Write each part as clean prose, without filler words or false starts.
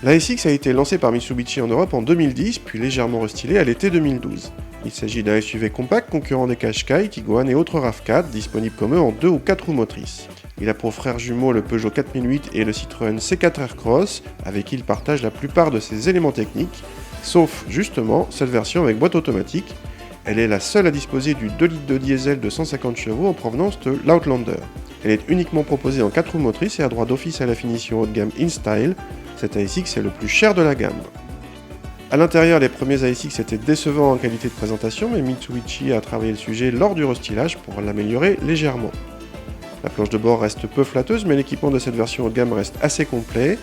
La SX a été lancée par Mitsubishi en Europe en 2010, puis légèrement restylée à l'été 2012. Il s'agit d'un SUV compact concurrent des Qashqai, Tiguan et autres RAV4, disponibles comme eux en 2 ou 4 roues motrices. Il a pour frères jumeaux le Peugeot 4008 et le Citroën C4 Aircross, avec qui il partage la plupart de ses éléments techniques, sauf justement cette version avec boîte automatique. Elle est la seule à disposer du 2 litres de diesel de 150 chevaux en provenance de l'Outlander. Elle est uniquement proposée en 4 roues motrices et a droit d'office à la finition haut de gamme InStyle. Cet ASX est le plus cher de la gamme. A l'intérieur, les premiers ASX étaient décevants en qualité de présentation, mais Mitsubishi a travaillé le sujet lors du restylage pour l'améliorer légèrement. La planche de bord reste peu flatteuse, mais l'équipement de cette version haut de gamme reste assez complet.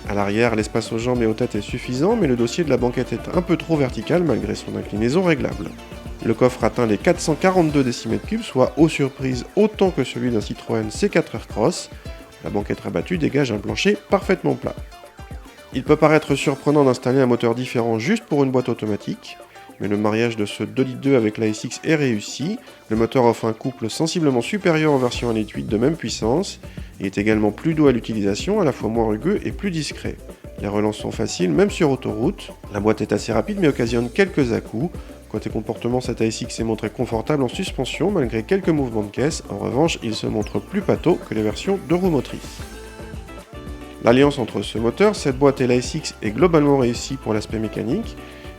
À l'arrière, l'espace aux jambes et aux têtes est suffisant, mais le dossier de la banquette est un peu trop vertical malgré son inclinaison réglable. Le coffre atteint les 442 décimètres cubes, soit, aux surprises, autant que celui d'un Citroën C4 Aircross. La banquette rabattue dégage un plancher parfaitement plat. Il peut paraître surprenant d'installer un moteur différent juste pour une boîte automatique, mais le mariage de ce 2,2 litres avec la SX est réussi. Le moteur offre un couple sensiblement supérieur aux versions 1,8 litre de même puissance, et est également plus doux à l'utilisation, à la fois moins rugueux et plus discret. Les relances sont faciles, même sur autoroute. La boîte est assez rapide mais occasionne quelques à-coups. Côté comportement, cet ASX s'est montré confortable en suspension malgré quelques mouvements de caisse. En revanche, il se montre plus pâteau que les versions 2 roues motrices. L'alliance entre ce moteur, cette boîte et l'ASX est globalement réussie pour l'aspect mécanique.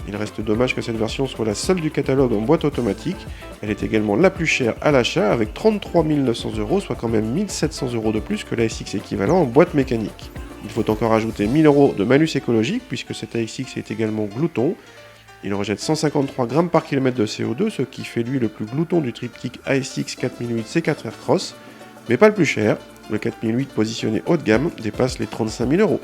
Il reste dommage que cette version soit la seule du catalogue en boîte automatique. Elle est également la plus chère à l'achat avec 33 900 €, soit quand même 1 700 € de plus que l'ASX équivalent en boîte mécanique. Il faut encore ajouter 1 000 € de malus écologique puisque cet ASX est également glouton. Il rejette 153 grammes par kilomètre de CO2, ce qui fait lui le plus glouton du triptyque ASX 4008 C4 Aircross, mais pas le plus cher. Le 4008 positionné haut de gamme dépasse les 35 000 €.